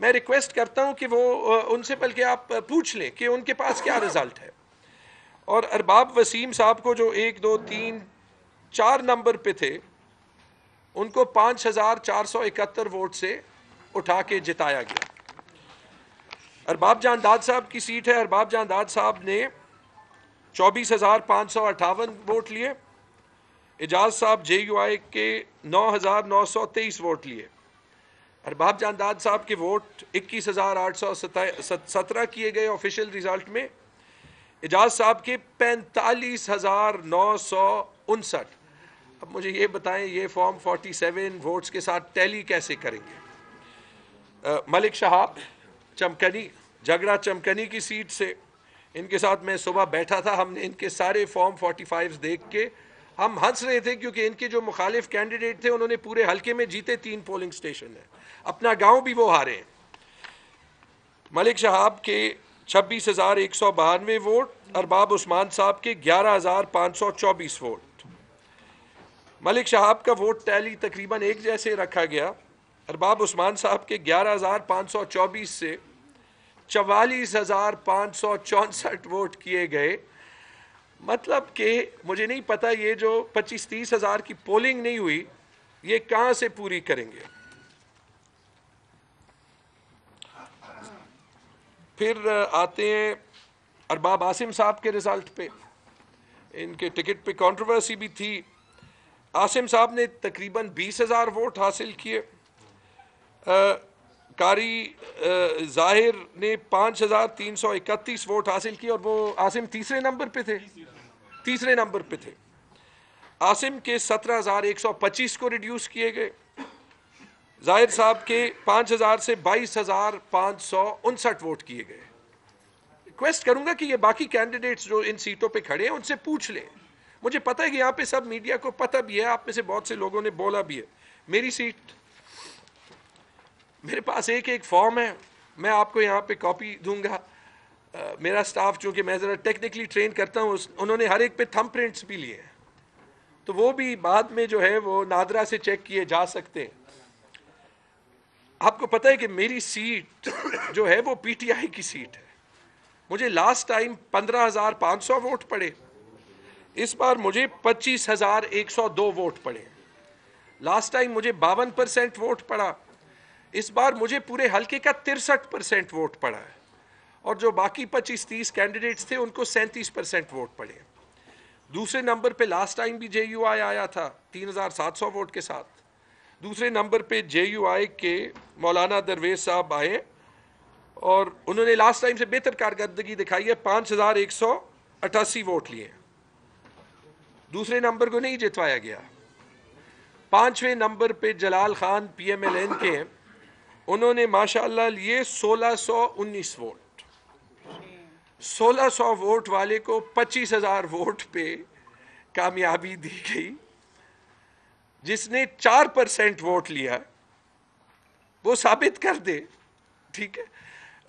میں ریکویسٹ کرتا ہوں کہ وہ ان سے بلکہ آپ پوچھ لیں کہ ان کے پاس کیا رزلٹ ہے. اور ارباب وسیم صاحب کو جو 1 2 3 4 نمبر پہ تھے ان کو 5471 ووٹ سے اٹھا کے جتایا گیا. ارباب جان داد صاحب کی سیٹ ہے. ارباب جان داد صاحب نے 24,558 ووٹ لیے. اعجاز صاحب جے یو آئی کے 9,923 ووٹ لیے. ارباب جان داد صاحب کے ووٹ 21,817 کیے گئے آفیشیل ریزلٹ میں. اعجاز صاحب کے 45,959. اب مجھے یہ بتائیں یہ فارم 47 ووٹس کے ساتھ ٹیلی کیسے کریں گے؟ ملک شہاب چمکنی جھگڑا چمکنی کی سیٹ سے ان کے ساتھ میں صبح بیٹھا تھا. ہم نے ان کے سارے فارم 45 دیکھ کے ہم ہنس رہے تھے کیونکہ ان کے جو مخالف کینڈیڈیٹ تھے انہوں نے پورے حلقے میں جیتے 3 پولنگ سٹیشن ہیں. اپنا گاؤں بھی وہ ہارے ہیں. ملک شہاب کے 26,192 ووٹ. ارباب عثمان صاحب کے 11,524 ووٹ. ملک شہاب کا ووٹ ٹیلی تقریباً ایک جیسے رکھا گیا. ارباب عثمان صاحب کے 11,524 سے 44,564 ووٹ کیے گئے. مطلب کہ مجھے نہیں پتا یہ جو 25-30 ہزار کی پولنگ نہیں ہوئی یہ کہاں سے پوری کریں گے. پھر آتے ہیں ارباب عاصم صاحب کے رزلٹ پہ. ان کے ٹکٹ پہ کنٹروورسی بھی تھی. عاصم صاحب نے تقریباً 20,000 ووٹ حاصل کیے. قاری ظاہر نے 5,331 ووٹ حاصل کیے اور وہ عاصم تیسرے نمبر پہ تھے. عاصم کے 17,125 کو ریڈیوس کیے گئے. ظاہر صاحب کے 5,000 سے 22,559 ووٹ کیے گئے. ریکویسٹ کروں گا کہ یہ باقی کینڈیڈیٹس جو ان سیٹوں پہ کھڑے ہیں ان سے پوچھ لیں. مجھے پتہ ہے کہ یہاں پہ سب میڈیا کو پتہ بھی ہے, آپ میں سے بہت سے لوگوں نے بولا بھی ہے. میری سیٹ میرے پاس ایک فارم ہے, میں آپ کو یہاں پہ کاپی دوں گا. میرا سٹاف چونکہ میں ذرا ٹیکنیکلی ٹرین کرتا ہوں انہوں نے ہر ایک پہ تھم پرنٹس بھی لیے ہیں تو وہ بھی بعد میں جو ہے وہ نادرا سے چیک کیے جا سکتے ہیں. آپ کو پتہ ہے کہ میری سیٹ جو ہے وہ پی ٹی آئی کی سیٹ ہے. مجھے لاسٹ ٹائم 15,500 ووٹ پڑے, اس بار مجھے 25,102 ووٹ پڑے. لاسٹ ٹائم مجھے 52% ووٹ پڑا, اس بار مجھے پورے حلقے کا 63% ووٹ پڑا ہے. اور جو باقی 25-30 کینڈیڈیٹس تھے ان کو 37% ووٹ پڑے. دوسرے نمبر پہ لاسٹ ٹائم بھی جے یو آئی آیا تھا 3,700 ووٹ کے ساتھ. دوسرے نمبر پہ جے یو آئی کے مولانا درویش صاحب آئے اور انہوں نے لاسٹ ٹائم سے بہتر کارکردگی دکھائی ہے, 5,188 ووٹ لیے. دوسرے نمبر کو نہیں جتوایا گیا. 5ویں نمبر پہ Jalal Khan P M L N کے, انہوں نے ماشاءاللہ لیے 1,619 ووٹ. 1,600 ووٹ والے کو 25,000 ووٹ پہ کامیابی دی گئی. جس نے 4% ووٹ لیا وہ ثابت کر دے. ٹھیک ہے,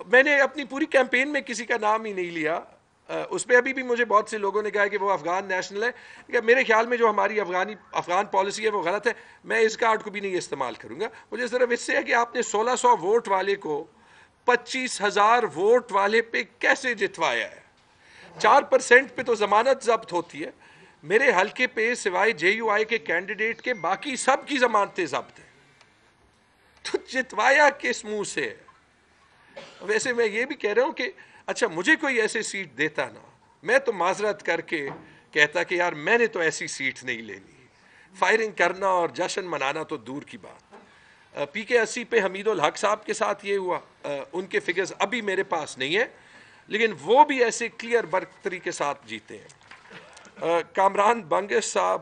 میں نے اپنی پوری کیمپین میں کسی کا نام ہی نہیں لیا. اس پہ ابھی بھی مجھے بہت سے لوگوں نے کہا کہ وہ افغان نیشنل ہے. میرے خیال میں جو ہماری افغان پالیسی ہے وہ غلط ہے. میں اس کارڈ کو بھی نہیں استعمال کروں گا. مجھے صرف اس سے ہے کہ آپ نے 1,600 ووٹ والے کو 25,000 ووٹ والے پہ کیسے جتوایا ہے. 4% پہ تو ضمانت ضبط ہوتی ہے. میرے حلقے پہ سوائے جے یو آئی کے کینڈیڈیٹ کے باقی سب کی ضمانتیں ضبط ہیں, تو جتوایا کس منہ سے؟ ویسے میں یہ بھی کہہ رہا ہوں کہ اچھا مجھے کوئی ایسے سیٹ دیتا نا, میں تو معذرت کر کے کہتا کہ یار میں نے تو ایسی سیٹ نہیں لینی. فائرنگ کرنا اور جشن منانا تو دور کی بات. پی کے 80 پہ حمید الحق صاحب کے ساتھ یہ ہوا. ان کے فگرز ابھی میرے پاس نہیں ہیں لیکن وہ بھی ایسے کلیئر برتری کے ساتھ جیتے ہیں. کامران بنگس صاحب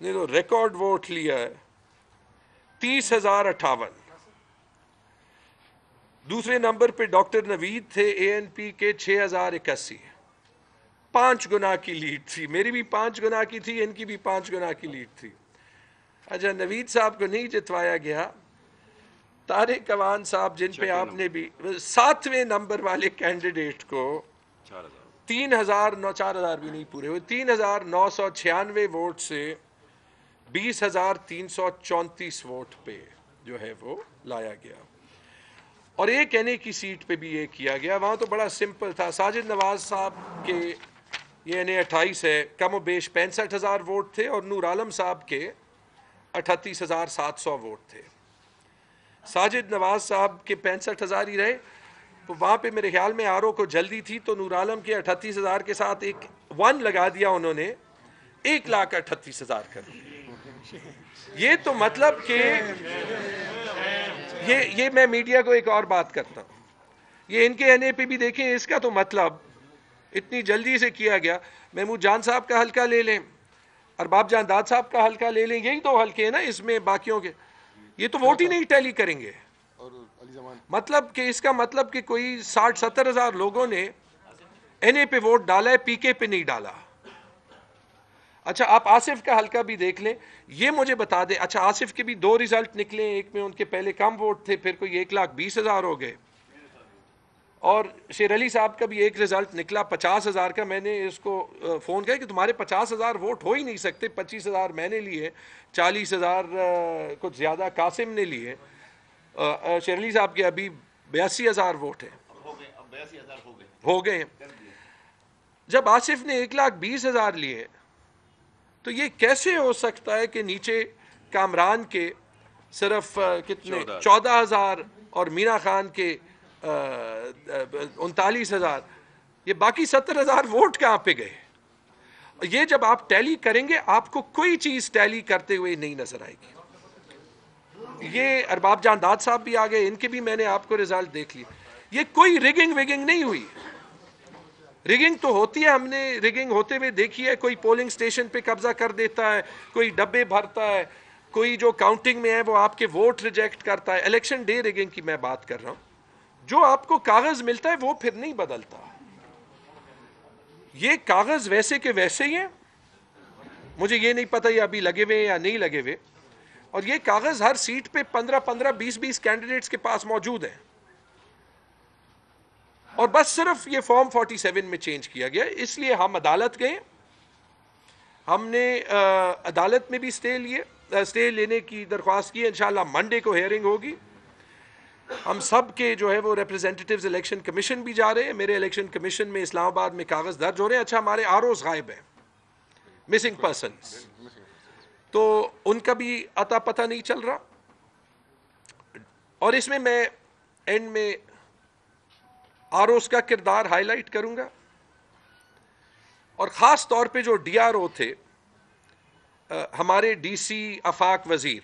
نے تو ریکارڈ ووٹ لیا ہے 30,058. دوسرے نمبر پہ ڈاکٹر نوید تھے اے این پی کے 6,081. 5 گنا کی لیڈ تھی. میری بھی 5 گنا کی تھی, ان کی بھی 5 گنا کی لیڈ تھی. اچھا نوید صاحب کو نہیں جتوایا گیا. طارق عوان صاحب جن پہ آپ نے بھی 7ویں نمبر والے کینڈیڈیٹ کو 4,000 بھی نہیں پورے ہوئے, 3,996 ووٹ سے 20,334 ووٹ پہ جو ہے وہ لایا گیا. اور ایک این اے کی سیٹ پہ بھی یہ کیا گیا. وہاں تو بڑا سمپل تھا. ساجد نواز صاحب کے یہ این اے 28 ہے, کم و بیش 65,000 ووٹ تھے, اور نور عالم صاحب کے 38,700 ووٹ تھے. ساجد نواز صاحب کے 65,000 ہی رہے. تو وہاں پہ میرے خیال میں آر او کو جلدی تھی, تو نور عالم کے 38,000 کے ساتھ ایک 1 لگا دیا انہوں نے, 1,38,000 کر دیا. یہ تو مطلب کہ یہ میں میڈیا کو ایک اور بات کرتا ہوں, یہ ان کے این اے پہ بھی دیکھیں, اس کا تو مطلب اتنی جلدی سے کیا گیا. محمود جان صاحب کا حلقہ لے لیں, ارباب جان داد صاحب کا حلقہ لے لیں, یہی 2 حلقے ہیں نا اس میں باقیوں کے. یہ تو ووٹ ہی نہیں ٹیلی کریں گے. مطلب کہ اس کا مطلب کہ کوئی 60-70 ہزار لوگوں نے این اے پہ ووٹ ڈالا ہے, پی کے پہ نہیں ڈالا. اچھا آپ آصف کا حلقہ بھی دیکھ لیں, یہ مجھے بتا دیں. اچھا آصف کے بھی 2 ریزلٹ نکلے, ایک میں ان کے پہلے کم ووٹ تھے, پھر کوئی 1,20,000 ہو گئے, اور شیر علی صاحب کا بھی ایک ریزلٹ نکلا 50,000 کا. میں نے اس کو فون کیا کہ تمہارے 50,000 ووٹ ہو ہی نہیں سکتے, 25,000 میں نے لیے, 40,000 کچھ زیادہ قاسم نے لیے. شیر علی صاحب کے ابھی 82,000 ووٹ ہیں, ہو گئے. جب آصف نے 1,20,000 لیے, تو یہ کیسے ہو سکتا ہے کہ نیچے کامران کے صرف کتنے 14,000 اور مینا خان کے 39,000, یہ باقی 70,000 ووٹ کہاں پہ گئے؟ یہ جب آپ ٹیلی کریں گے آپ کو کوئی چیز ٹیلی کرتے ہوئے نہیں نظر آئے گی. یہ ارباب جان داد صاحب بھی آگئے, ان کے بھی میں نے آپ کو رزلٹ دیکھ لی. یہ کوئی ریگنگ ویگنگ نہیں ہوئی. ریگنگ تو ہوتی ہے, ہم نے ریگنگ ہوتے ہوئے دیکھی ہے. کوئی پولنگ سٹیشن پہ قبضہ کر دیتا ہے, کوئی ڈبے بھرتا ہے, کوئی جو کاؤنٹنگ میں ہے وہ آپ کے ووٹ ریجیکٹ کرتا ہے. الیکشن ڈے ریگنگ کی میں بات کر رہا ہوں. جو آپ کو کاغذ ملتا ہے وہ پھر نہیں بدلتا. یہ کاغذ ویسے کے ویسے ہی ہیں. مجھے یہ نہیں پتہ یہ ابھی لگے ہوئے یا نہیں لگے ہوئے, اور یہ کاغذ ہر سیٹ پہ 15 20 کینڈیڈیٹس کے پاس موجود ہیں, اور بس صرف یہ فارم 47 میں چینج کیا گیا. اس لیے ہم عدالت گئے, ہم نے عدالت میں بھی سٹے لینے کی درخواست کی. انشاءاللہ منڈے کو ہیئرنگ ہوگی. ہم سب کے جو ہے وہ ریپرزینٹیٹیوز الیکشن کمیشن بھی جا رہے ہیں. میرے الیکشن کمیشن میں اسلام آباد میں کاغذ درج ہو رہے ہیں. اچھا ہمارے آر اوز غائب ہیں, مسنگ پرسنز, تو ان کا بھی اتا پتہ نہیں چل رہا. اور اس میں اینڈ میں آر اوز کا کردار ہائی لائٹ کروں گا, اور خاص طور پہ جو ڈی آر او تھے, ہمارے ڈی سی آفاق وزیر,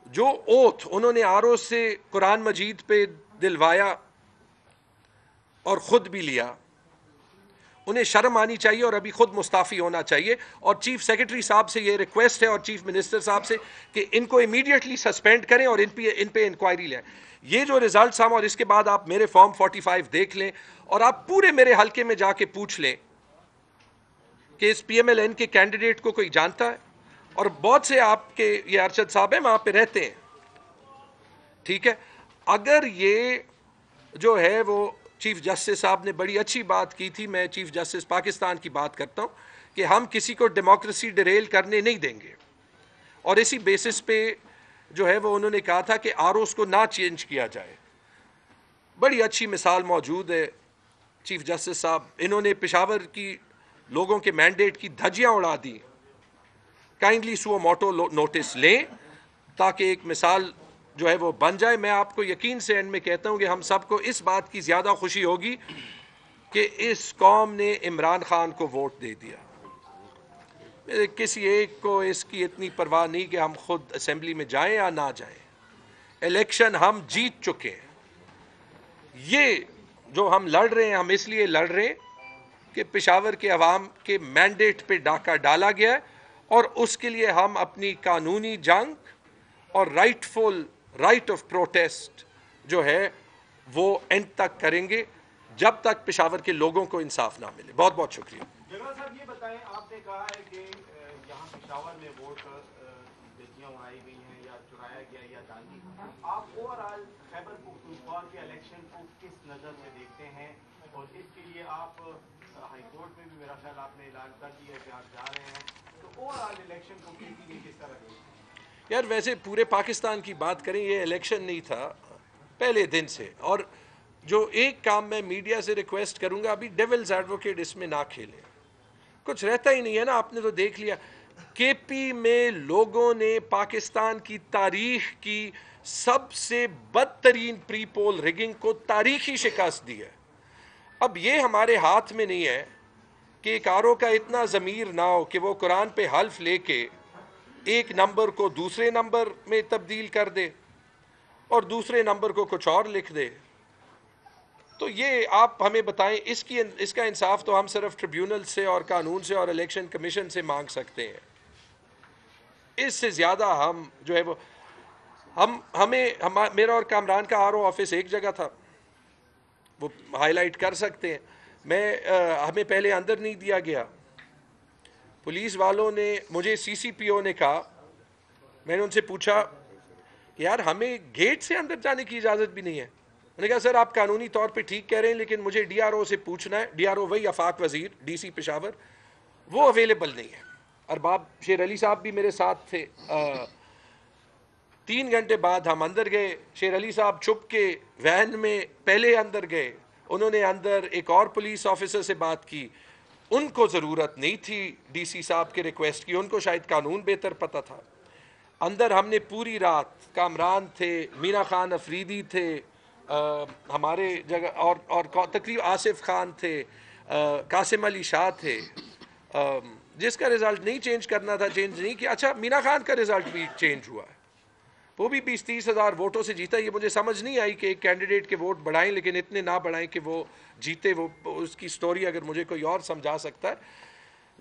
جو اوتھ انہوں نے آر او سے قرآن مجید پہ دلوایا اور خود بھی لیا, انہیں شرم آنی چاہیے اور ابھی خود مستعفی ہونا چاہیے. اور چیف سیکرٹری صاحب سے یہ ریکویسٹ ہے, اور چیف منسٹر صاحب سے, کہ ان کو امیڈیٹلی سسپینڈ کریں اور ان پہ انکوائری لیں. یہ جو ریزلٹس ہم, اور اس کے بعد آپ میرے فارم 45 دیکھ لیں, اور آپ پورے میرے حلقے میں جا کے پوچھ لیں کہ اس پی ایم ایل این کے کینڈیڈیٹ کو کوئی جانتا ہے. اور بہت سے آپ کے یہ ارشد صاحب ہیں وہاں پہ رہتے ہیں, ٹھیک ہے. اگر یہ جو ہے وہ چیف جسٹس صاحب نے بڑی اچھی بات کی تھی, میں چیف جسٹس پاکستان کی بات کرتا ہوں, کہ ہم کسی کو ڈیموکریسی ڈیریل کرنے نہیں دیں گے, اور اسی بیسس پہ جو ہے وہ انہوں نے کہا تھا کہ آر اوز کو نہ چینج کیا جائے. بڑی اچھی مثال موجود ہے چیف جسٹس صاحب, انہوں نے پشاور کی لوگوں کے مینڈیٹ کی دھجیاں اڑا دی. کائنڈلی سو موٹو نوٹس لیں تاکہ ایک مثال جو ہے وہ بن جائے. میں آپ کو یقین سے اینڈ میں کہتا ہوں کہ ہم سب کو اس بات کی زیادہ خوشی ہوگی کہ اس قوم نے عمران خان کو ووٹ دے دیا. کسی ایک کو اس کی اتنی پرواہ نہیں کہ ہم خود اسمبلی میں جائیں یا نہ جائیں. الیکشن ہم جیت چکے ہیں. یہ جو ہم لڑ رہے ہیں, ہم اس لیے لڑ رہے ہیں کہ پشاور کے عوام کے مینڈیٹ پہ ڈاکہ ڈالا گیا ہے, اور اس کے لیے ہم اپنی قانونی جنگ اور رائٹ آف پروٹیسٹ جو ہے وہ اینڈ تک کریں گے, جب تک پشاور کے لوگوں کو انصاف نہ ملے. بہت بہت شکریہ. جنرل صاحب یہ بتائیں, آپ نے کہا ہے کہ یہاں پشاور میں ووٹ دھجیاں اڑائی گئی ہیں یا چرایا گیا یا داغی, آپ اوور آل خیبر پختونخوا کے الیکشن کو کس نظر سے دیکھتے ہیں, اور اس کے لیے آپ ہائی کورٹ میں بھی میرا خیال آپ نے اعلان کر دیا ہے کہ آپ جا رہے ہیں, تو اوور آل الیکشن کو کس طرح دیکھتے ہیں؟ یار ویسے پورے پاکستان کی بات کریں، یہ الیکشن نہیں تھا پہلے دن سے. اور جو ایک کام میں میڈیا سے ریکویسٹ کروں گا، ابھی ڈیولز ایڈوکیٹ اس میں نہ کھیلیں، کچھ رہتا ہی نہیں ہے نا. آپ نے تو دیکھ لیا کے پی میں لوگوں نے پاکستان کی تاریخ کی سب سے بدترین پری پول ریگنگ کو تاریخی شکست دی ہے. اب یہ ہمارے ہاتھ میں نہیں ہے کہ ایک آرو کا اتنا ضمیر نہ ہو کہ وہ قرآن پہ حلف لے کے ایک نمبر کو دوسرے نمبر میں تبدیل کر دے اور دوسرے نمبر کو کچھ اور لکھ دے. تو یہ آپ ہمیں بتائیں، اس کا انصاف تو ہم صرف ٹریبیونل سے اور قانون سے اور الیکشن کمیشن سے مانگ سکتے ہیں. اس سے زیادہ ہم جو ہے وہ میرا اور کامران کا آر او آفس ایک جگہ تھا، وہ ہائی لائٹ کر سکتے ہیں. ہمیں پہلے اندر نہیں دیا گیا. پولیس والوں نے مجھے سی سی پی او نے کہا، میں نے ان سے پوچھا کہ یار ہمیں گیٹ سے اندر جانے کی اجازت بھی نہیں ہے. میں نے کہا سر آپ قانونی طور پہ ٹھیک کہہ رہے ہیں، لیکن مجھے ڈی آر او سے پوچھنا ہے. ڈی آر او وہی آفاق وزیر ڈی سی پشاور، وہ اویلیبل نہیں ہے. ارباب شیر علی صاحب بھی میرے ساتھ تھے. 3 گھنٹے بعد ہم اندر گئے. شیر علی صاحب چھپ کے وین میں پہلے اندر گئے. انہوں نے اندر ایک اور پولیس آفیسر سے بات کی. ان کو ضرورت نہیں تھی ڈی سی صاحب کے ریکویسٹ کی، ان کو شاید قانون بہتر پتہ تھا. اندر ہم نے پوری رات، کامران تھے، مینا خان افریدی تھے، ہمارے جگہ اور تقریباً آصف خان تھے، قاسم علی شاہ تھے. جس کا رزلٹ نہیں چینج کرنا تھا چینج نہیں کیا. اچھا مینا خان کا رزلٹ بھی چینج ہوا ہے، وہ بھی 20-30 ہزار ووٹوں سے جیتا. یہ مجھے سمجھ نہیں آئی کہ ایک کینڈیڈیٹ کے ووٹ بڑھائیں لیکن اتنے نہ بڑھائیں کہ وہ جیتے. وہ اس کی سٹوری اگر مجھے کوئی اور سمجھا سکتا ہے.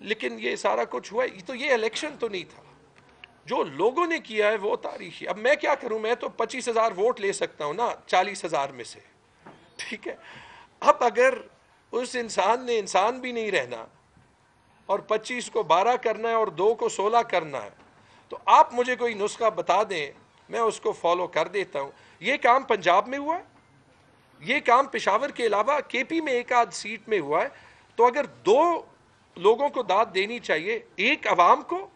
لیکن یہ سارا کچھ ہوا ہے. تو یہ الیکشن تو نہیں تھا، جو لوگوں نے کیا ہے وہ تاریخی. اب میں کیا کروں، میں تو 25,000 ووٹ لے سکتا ہوں نا 40,000 میں سے، ٹھیک ہے. اب اگر اس انسان نے انسان بھی نہیں رہنا اور 25 کو 12 کرنا ہے اور 2 کو 16 کرنا ہے، تو آپ مجھے کوئی نسخہ بتا دیں، میں اس کو فالو کر دیتا ہوں. یہ کام پنجاب میں ہوا ہے، یہ کام پشاور کے علاوہ کے پی میں ایک آدھ سیٹ میں ہوا ہے. تو اگر 2 لوگوں کو داد دینی چاہیے، ایک عوام کو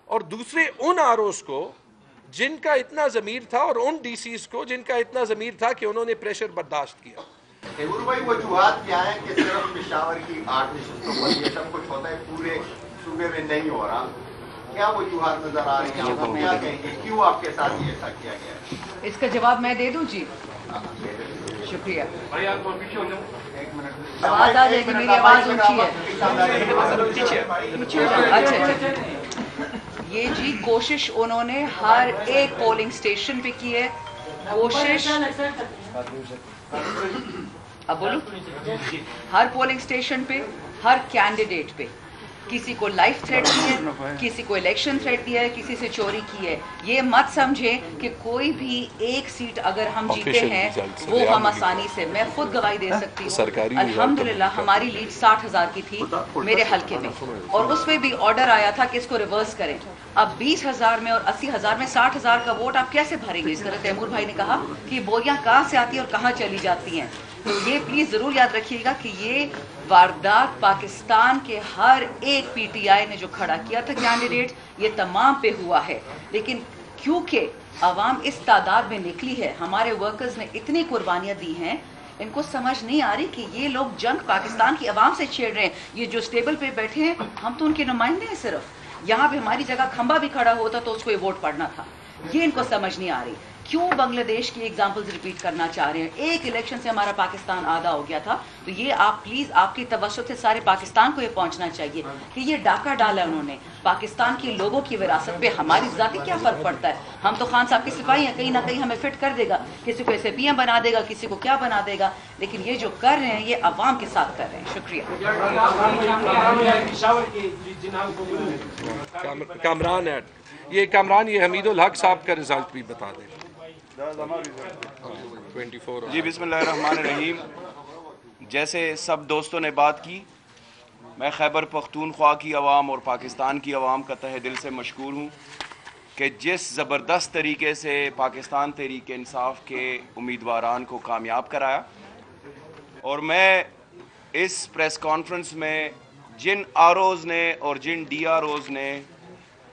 اور دوسرے ان آر اوز کو جن کا اتنا ضمیر تھا، اور ان ڈی سیز کو جن کا اتنا ضمیر تھا کہ انہوں نے پریشر برداشت کیا. تیمور بھائی وجوہات کیا ہے کہ صرف پشاور کی 8 نشستوں پر یہ سب کچھ ہوتا ہے، پورے صوبے میں نہیں ہو رہا؟ کیا وجوہات نظر آ رہی ہیں؟ آپ کیا کہیں گے کیوں آپ کے ساتھ یہ ایسا کیا گیا ہے؟ اس کا جواب میں دے دوں جی؟ شکریہ. آواز آ جائے گی، میری آواز اونچی ہے. اچھا. یہ جی کوشش انہوں نے ہر ایک پولنگ سٹیشن پہ کی ہے. کوشش اب بولو، ہر پولنگ سٹیشن پہ، ہر کینڈیڈیٹ پہ. کسی کو لائف تھریٹ کی ہے، کسی کو الیکشن تھریٹ دیا ہے، کسی سے چوری کی ہے. یہ مت سمجھے کہ کوئی بھی ایک سیٹ اگر ہم جیتے ہیں وہ ہم آسانی سے، میں خود گواہی دے سکتی ہوں الحمدللہ ہماری لیڈ 60,000 کی تھی میرے حلقے میں، اور اس میں بھی آرڈر آیا تھا کہ اس کو ریورس کریں. اب 20,000 میں اور 80,000 میں 60,000 کا ووٹ آپ کیسے بھریں گے؟ اس طرح تیمور بھائی نے کہا کہ یہ بوریاں کہاں سے آتی ہیں اور کہاں چلی جاتی ہیں. تو یہ پلیز ضرور یاد رکھیے گا کہ یہ واردات پاکستان کے ہر ایک پی ٹی آئی نے جو کھڑا کیا تھا کینڈیڈیٹ، یہ تمام پہ ہوا ہے. لیکن کیونکہ عوام اس تعداد میں نکلی ہے، ہمارے ورکرز نے اتنی قربانیاں دی ہیں، ان کو سمجھ نہیں آ رہی کہ یہ لوگ جنگ پاکستان کی عوام سے چھیڑ رہے ہیں. یہ جو اسٹیبل پہ بیٹھے ہیں ہم تو ان کے نمائندے ہیں صرف. یہاں پہ ہماری جگہ کھمبا بھی کھڑا ہوتا تو اس کو یہ ووٹ پڑنا تھا. یہ ان کو سمجھ نہیں آ رہی. کیوں بنگلہ دیش کی ایگزامپلز ریپیٹ کرنا چاہ رہے ہیں؟ ایک الیکشن سے ہمارا پاکستان آدھا ہو گیا تھا. تو یہ آپ پلیز، آپ کی توسط سے سارے پاکستان کو یہ پہنچنا چاہیے کہ یہ ڈاکہ ڈالا انہوں نے پاکستان کے لوگوں کی وراثت پہ. ہماری ذاتی کیا فرق پڑتا ہے؟ ہم تو خان صاحب کے سپاہی ہیں، کہیں نہ کہیں ہمیں فٹ کر دے گا، کسی کو ایسے پی ایم بنا دے گا، کسی کو کیا بنا دے گا. لیکن یہ جو کر رہے ہیں یہ عوام کے ساتھ کر رہے ہیں. شکریہ. کامران یہ کامران یہ حمید الحق صاحب کا رزلٹ بھی بتا دیں. 24. جی بسم اللہ الرحمن الرحیم. جیسے سب دوستوں نے بات کی، میں خیبر پختونخوا کی عوام اور پاکستان کی عوام کا تہہ دل سے مشکور ہوں کہ جس زبردست طریقے سے پاکستان تحریک انصاف کے امیدواران کو کامیاب کرایا. اور میں اس پریس کانفرنس میں جن آر اوز نے اور جن ڈی آر اوز نے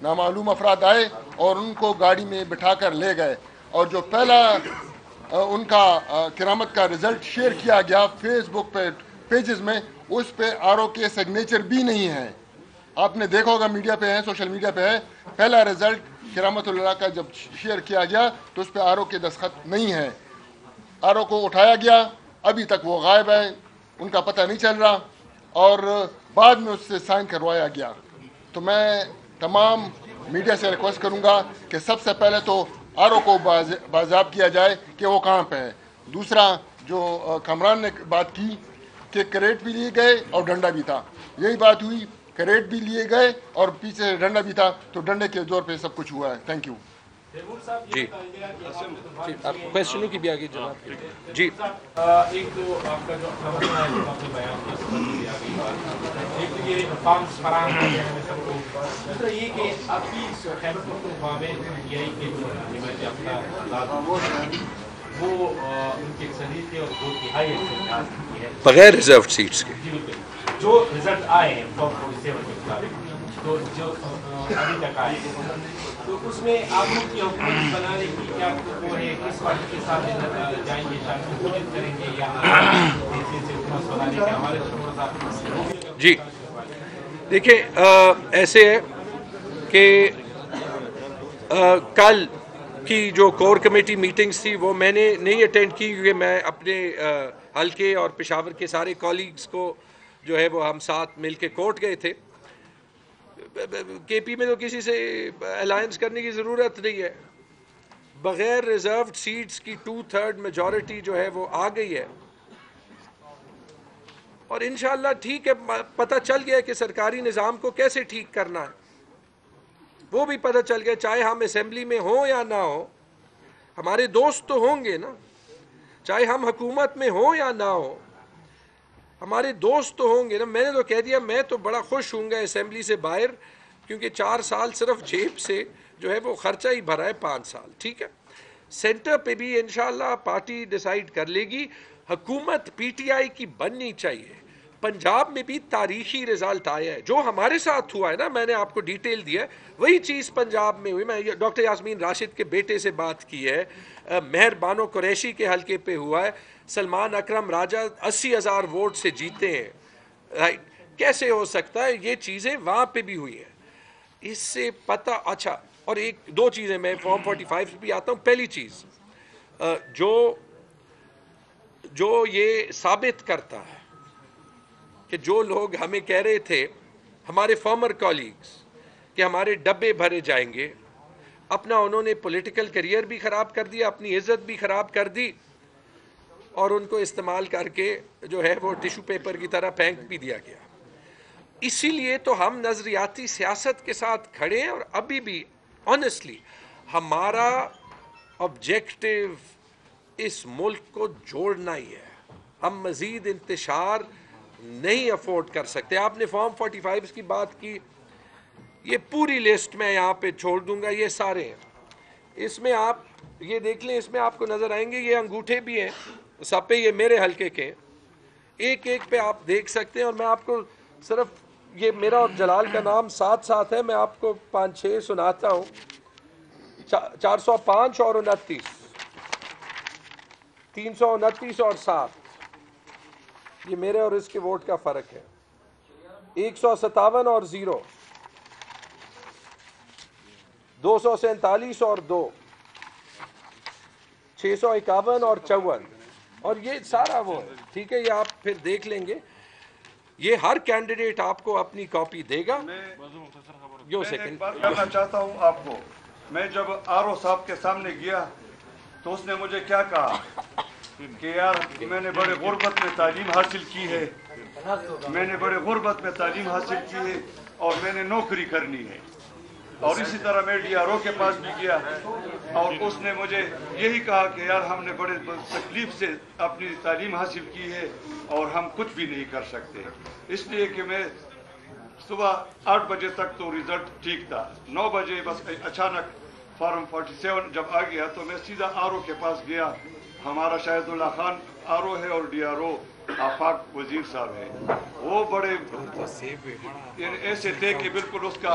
نامعلوم افراد آئے اور ان کو گاڑی میں بٹھا کر لے گئے، اور جو پہلا ان کا کرامت کا رزلٹ شیئر کیا گیا فیس بک پہ پیجز میں، اس پہ آر او کے سگنیچر بھی نہیں ہے. آپ نے دیکھا ہوگا میڈیا پہ ہے، سوشل میڈیا پہ ہے، پہلا رزلٹ کرامت اللہ کا جب شیئر کیا گیا تو اس پہ آر او کے دستخط نہیں ہے. آر او کو اٹھایا گیا، ابھی تک وہ غائب ہے، ان کا پتہ نہیں چل رہا، اور بعد میں اس سے سائن کروایا گیا. تو میں تمام میڈیا سے ریکویسٹ کروں گا کہ سب سے پہلے تو آر او کو بازیاب کیا جائے کہ وہ کہاں پہ ہے. دوسرا جو کامران نے بات کی کہ کریٹ بھی لیے گئے اور ڈنڈا بھی تھا، یہی بات ہوئی، کریٹ بھی لیے گئے اور پیچھے ڈنڈا بھی تھا، تو ڈنڈے کے زور پہ سب کچھ ہوا ہے. Thank you. جی آپ کوشچنوں کی بھی آگے جناب. جی ایک تو آپ کا جو خبر ہے جو آپ نے بیان کیا سمجھ میں آ گئی بات، ایک تو یہ فارمز فراہم کر دیا ہے سب کو، دوسرا یہ کہ آپ کی خیبر پختونخوا میں پی آئی کے جو حمایت یافتہ افراد وہ ان کی اکثریت کے اور 2/3 اکثریت کی ہے بغیر ریزروڈ سیٹس کے. جی بالکل. جو رزلٹ آئے ہیں فارم 47 کے مطابق، تو جو ابھی تک آئے ہیں، تو اس میں آپ لوگ کی حکومت بنانے کی کیا وہ ہے، کس پارٹی کے ساتھ جائیں گے، شامل کریں گے یا حکومت بنانے کے ہمارے شکر. جی دیکھیں ایسے ہے کہ کل کی جو کور کمیٹی میٹنگز تھی وہ میں نے نہیں اٹینڈ کی، کیونکہ میں اپنے حلقے اور پشاور کے سارے کولیگز کو جو ہے وہ ہم ساتھ مل کے کورٹ گئے تھے. کے پی میں تو کسی سے الائنس کرنے کی ضرورت نہیں ہے، بغیر ریزروڈ سیٹس کی 2/3 میجورٹی جو ہے وہ آ گئی ہے، اور انشاءاللہ ٹھیک ہے، پتہ چل گیا کہ سرکاری نظام کو کیسے ٹھیک کرنا ہے، وہ بھی پتہ چل گیا. چاہے ہم اسمبلی میں ہوں یا نہ ہوں، ہمارے دوست تو ہوں گے نا، چاہے ہم حکومت میں ہوں یا نہ ہوں، ہمارے دوست تو ہوں گے نا. میں نے تو کہہ دیا میں تو بڑا خوش ہوں گا اسمبلی سے باہر، کیونکہ 4 سال صرف جیب سے جو ہے وہ خرچہ ہی بھرا ہے 5 سال. ٹھیک ہے، سینٹر پہ بھی انشاءاللہ پارٹی ڈیسائیڈ کر لے گی. حکومت پی ٹی آئی کی بننی چاہیے. پنجاب میں بھی تاریخی رزلٹ آیا ہے، جو ہمارے ساتھ ہوا ہے نا، میں نے آپ کو ڈیٹیل دیا ہے، وہی چیز پنجاب میں ہوئی. میں ڈاکٹر یاسمین راشد کے بیٹے سے بات کی ہے، مہر بانو قریشی کے حلقے پہ ہوا ہے، سلمان اکرم راجہ 80,000 ووٹ سے جیتے ہیں. رائٹ، کیسے ہو سکتا ہے؟ یہ چیزیں وہاں پہ بھی ہوئی ہیں. اس سے پتہ اچھا. اور ایک دو چیزیں میں فارم 45 بھی آتا ہوں. پہلی چیز جو یہ ثابت کرتا ہے کہ جو لوگ ہمیں کہہ رہے تھے، ہمارے فارمر کولیگز، کہ ہمارے ڈبے بھرے جائیں گے، اپنا انہوں نے پولیٹیکل کریئر بھی خراب کر دیا، اپنی عزت بھی خراب کر دی، اور ان کو استعمال کر کے جو ہے وہ ٹیشو پیپر کی طرح پھینک بھی دیا گیا. اسی لیے تو ہم نظریاتی سیاست کے ساتھ کھڑے ہیں، اور ابھی بھی آنیسٹلی ہمارا آبجیکٹو اس ملک کو جوڑنا ہی ہے. ہم مزید انتشار نہیں افورڈ کر سکتے. آپ نے فارم 45 کی بات کی، یہ پوری لسٹ میں یہاں پہ چھوڑ دوں گا، یہ سارے ہیں. اس میں آپ یہ دیکھ لیں، اس میں آپ کو نظر آئیں گے یہ انگوٹھے بھی ہیں سب پہ، یہ میرے حلقے کے، ایک ایک پہ آپ دیکھ سکتے ہیں. اور میں آپ کو صرف یہ میرا اور جلال کا نام ساتھ ساتھ ہے، میں آپ کو 5-6 سناتا ہوں. 405 اور 29، 329 اور 7، یہ میرے اور اس کے ووٹ کا فرق ہے. 157 اور 0، 247 اور 2، 651 اور 54، اور یہ سارا وہ ہے. ٹھیک ہے، یہ آپ پھر دیکھ لیں گے. یہ ہر کینڈیڈیٹ آپ کو اپنی کاپی دے گا. جو سیکنڈ بات کرنا چاہتا ہوں آپ کو. میں جب آر او صاحب کے سامنے گیا تو اس نے مجھے کیا کہا کہ یار میں نے بڑے غربت میں تعلیم حاصل کی ہے، میں نے بڑے غربت میں تعلیم حاصل کی ہے اور میں نے نوکری کرنی ہے. اور اسی طرح میں ڈی آر او کے پاس بھی گیا اور اس نے مجھے یہی کہا کہ یار ہم نے بڑے تکلیف سے اپنی تعلیم حاصل کی ہے اور ہم کچھ بھی نہیں کر سکتے. اس لیے کہ میں صبح 8 بجے تک تو رزلٹ ٹھیک تھا، 9 بجے بس اچانک فارم 47 جب آ گیا تو میں سیدھا آر او کے پاس گیا. ہمارا شاہد اللہ خان آر او ہے اور ڈی آر او آفاق وزیر صاحب ہے. وہ بڑے یعنی ایسے تھے کہ بالکل اس کا